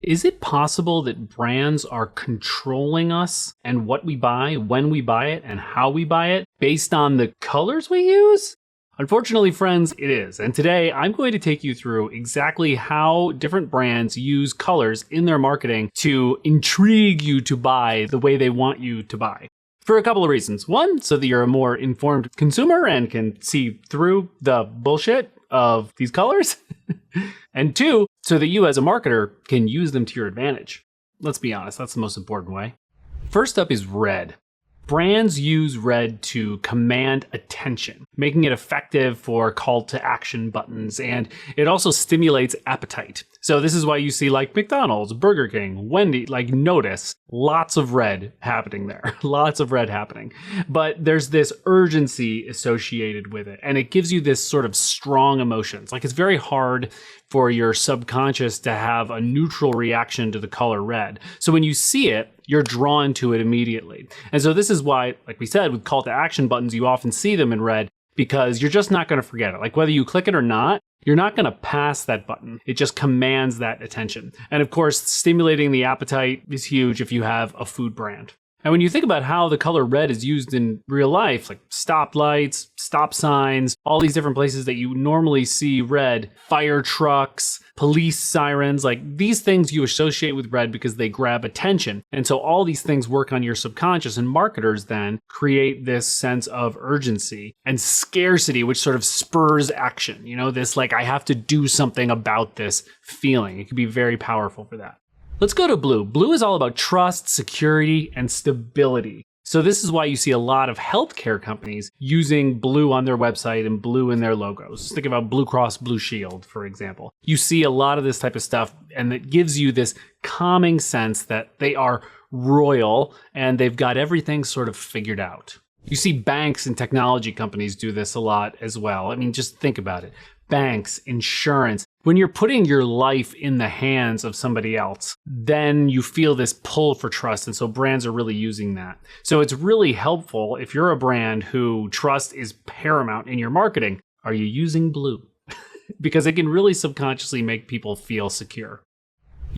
Is it possible that brands are controlling us and what we buy, when we buy it, and how we buy it based on the colors we use? Unfortunately, friends, it is. And today I'm going to take you through exactly how different brands use colors in their marketing to intrigue you to buy the way they want you to buy. For a couple of reasons. One, so that you're a more informed consumer and can see through the bullshit of these colors. And two, so that you as a marketer can use them to your advantage. Let's be honest, that's the most important way. First up is red. Brands use red to command attention, making it effective for call to action buttons, and it also stimulates appetite. So this is why you see like McDonald's, Burger King, Wendy's, like notice lots of red happening there, lots of red happening. But there's this urgency associated with it, and it gives you this sort of strong emotions. Like it's very hard for your subconscious to have a neutral reaction to the color red. So when you see it, you're drawn to it immediately. And so this is why, like we said, with call to action buttons, you often see them in red because you're just not going to forget it. Like whether you click it or not, you're not going to pass that button. It just commands that attention. And of course, stimulating the appetite is huge if you have a food brand. And when you think about how the color red is used in real life, like stoplights, stop signs, all these different places that you normally see red, fire trucks, police sirens, like these things you associate with red because they grab attention. And so all these things work on your subconscious, and marketers then create this sense of urgency and scarcity, which sort of spurs action. You know, this like, I have to do something about this feeling. It can be very powerful for that. Let's go to blue. Blue is all about trust, security, and stability. So this is why you see a lot of healthcare companies using blue on their website and blue in their logos. Think about Blue Cross Blue Shield, for example. You see a lot of this type of stuff, and it gives you this calming sense that they are royal and they've got everything sort of figured out. You see banks and technology companies do this a lot as well. I mean, just think about it. Banks, insurance. When you're putting your life in the hands of somebody else, then you feel this pull for trust. And so brands are really using that. So it's really helpful if you're a brand who trust is paramount in your marketing. Are you using blue? Because it can really subconsciously make people feel secure.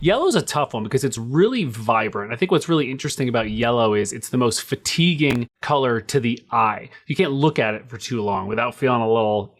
Yellow is a tough one because it's really vibrant. I think what's really interesting about yellow is it's the most fatiguing color to the eye. You can't look at it for too long without feeling a little,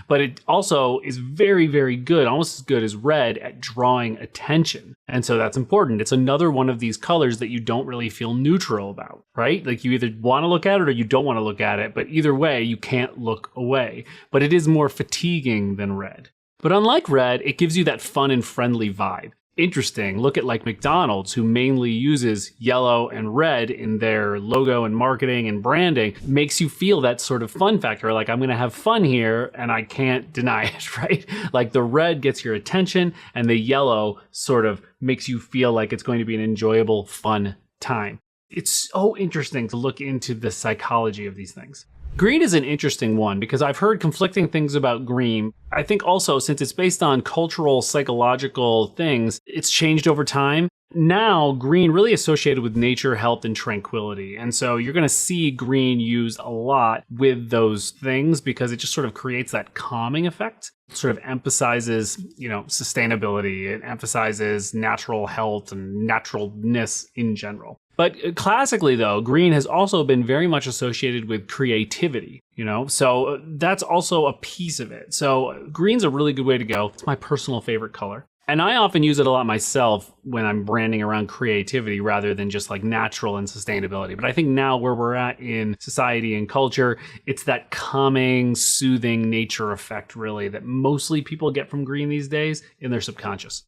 but it also is very, very good, almost as good as red at drawing attention. And so that's important. It's another one of these colors that you don't really feel neutral about, right? Like you either want to look at it or you don't want to look at it, but either way, you can't look away. But it is more fatiguing than red. But unlike red, it gives you that fun and friendly vibe. Interesting. Look at like McDonald's, who mainly uses yellow and red in their logo and marketing and branding, makes you feel that sort of fun factor. Like I'm going to have fun here and I can't deny it, right? Like the red gets your attention and the yellow sort of makes you feel like it's going to be an enjoyable, fun time. It's so interesting to look into the psychology of these things. Green is an interesting one because I've heard conflicting things about green. I think also since it's based on cultural, psychological things, it's changed over time. Now, green really associated with nature, health, and tranquility. And so you're going to see green used a lot with those things because it just sort of creates that calming effect. It sort of emphasizes, sustainability. It emphasizes natural health and naturalness in general. But classically, though, green has also been very much associated with creativity, so that's also a piece of it. So green's a really good way to go. It's my personal favorite color. And I often use it a lot myself when I'm branding around creativity rather than just like natural and sustainability. But I think now where we're at in society and culture, it's that calming, soothing nature effect really that mostly people get from green these days in their subconscious.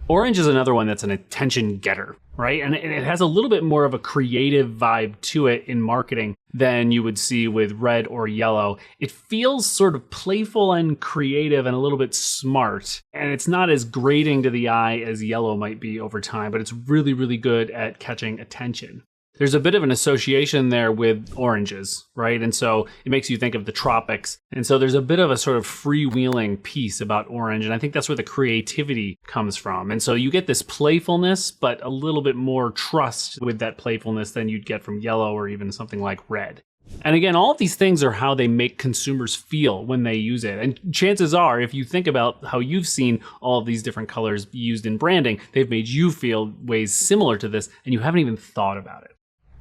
Orange is another one that's an attention getter, right? And it has a little bit more of a creative vibe to it in marketing than you would see with red or yellow. It feels sort of playful and creative and a little bit smart. And it's not as grating to the eye as yellow might be over time, but it's really, really good at catching attention. There's a bit of an association there with oranges, right? And so it makes you think of the tropics. And so there's a bit of a sort of freewheeling piece about orange. And I think that's where the creativity comes from. And so you get this playfulness, but a little bit more trust with that playfulness than you'd get from yellow or even something like red. And again, all of these things are how they make consumers feel when they use it. And chances are, if you think about how you've seen all of these different colors used in branding, they've made you feel ways similar to this, and you haven't even thought about it.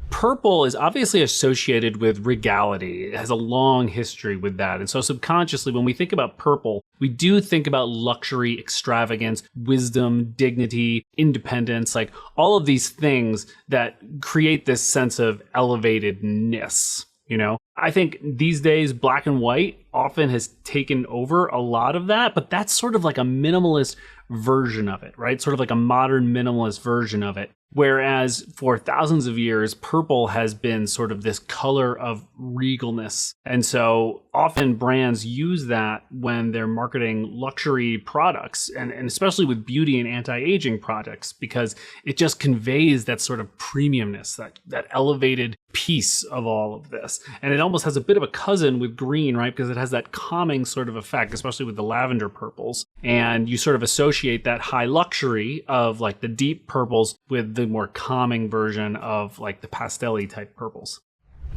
Purple is obviously associated with regality. It has a long history with that. And so subconsciously, when we think about purple, we do think about luxury, extravagance, wisdom, dignity, independence, like all of these things that create this sense of elevatedness. You know, I think these days, black and white often has taken over a lot of that, but that's sort of like a minimalist version of it, right? Sort of like a modern minimalist version of it. Whereas for thousands of years, purple has been sort of this color of regalness. And so often brands use that when they're marketing luxury products, and especially with beauty and anti-aging products, because it just conveys that sort of premiumness, that elevated piece of all of this. And it almost has a bit of a cousin with green, right? Because it has that calming sort of effect, especially with the lavender purples. And you sort of associate that high luxury of like the deep purples with the more calming version of like the pastel-y type purples.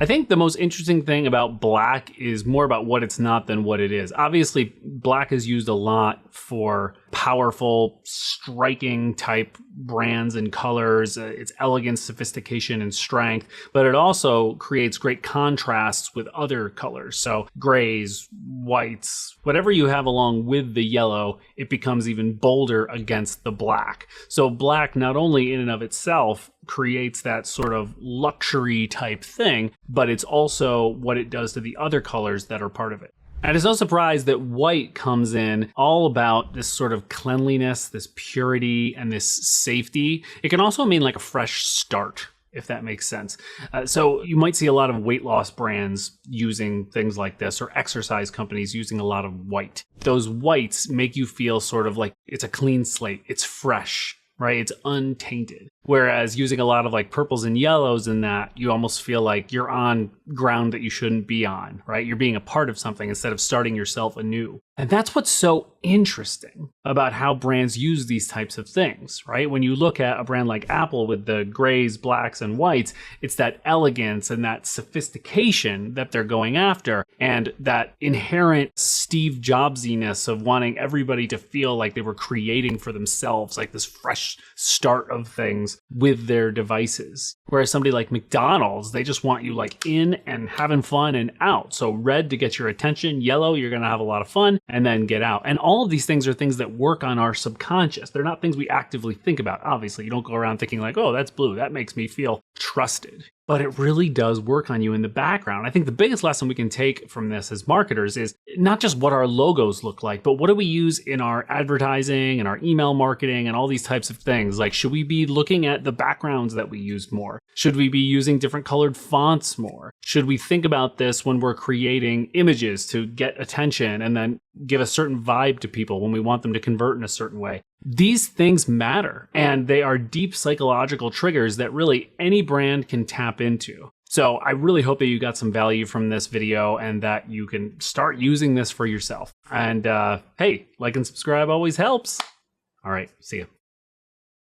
I think the most interesting thing about black is more about what it's not than what it is. Obviously, black is used a lot for powerful, striking type brands and colors. It's elegance, sophistication, and strength, but it also creates great contrasts with other colors. So grays, whites, whatever you have along with the yellow, it becomes even bolder against the black. So black, not only in and of itself, creates that sort of luxury type thing, but it's also what it does to the other colors that are part of it. And it's no surprise that white comes in all about this sort of cleanliness, this purity, and this safety. It can also mean like a fresh start, if that makes sense. So you might see a lot of weight loss brands using things like this, or exercise companies using a lot of white. Those whites make you feel sort of like it's a clean slate, it's fresh, right? It's untainted. Whereas using a lot of like purples and yellows in that, you almost feel like you're on ground that you shouldn't be on, right? You're being a part of something instead of starting yourself anew. And that's what's so interesting about how brands use these types of things, right? When you look at a brand like Apple with the grays, blacks, and whites, it's that elegance and that sophistication that they're going after, and that inherent Steve Jobsiness of wanting everybody to feel like they were creating for themselves, like this fresh start of things with their devices. Whereas somebody like McDonald's, they just want you like in and having fun and out. So red to get your attention, yellow, you're going to have a lot of fun, and then get out. And all of these things are things that work on our subconscious. They're not things we actively think about. Obviously, you don't go around thinking like, oh, that's blue, that makes me feel trusted. But it really does work on you in the background. I think the biggest lesson we can take from this as marketers is not just what our logos look like, but what do we use in our advertising and our email marketing and all these types of things? Like, should we be looking at the backgrounds that we use more? Should we be using different colored fonts more? Should we think about this when we're creating images to get attention and then give a certain vibe to people when we want them to convert in a certain way? These things matter, and they are deep psychological triggers that really any brand can tap into. So I really hope that you got some value from this video and that you can start using this for yourself. And hey, like and subscribe always helps. All right, see ya.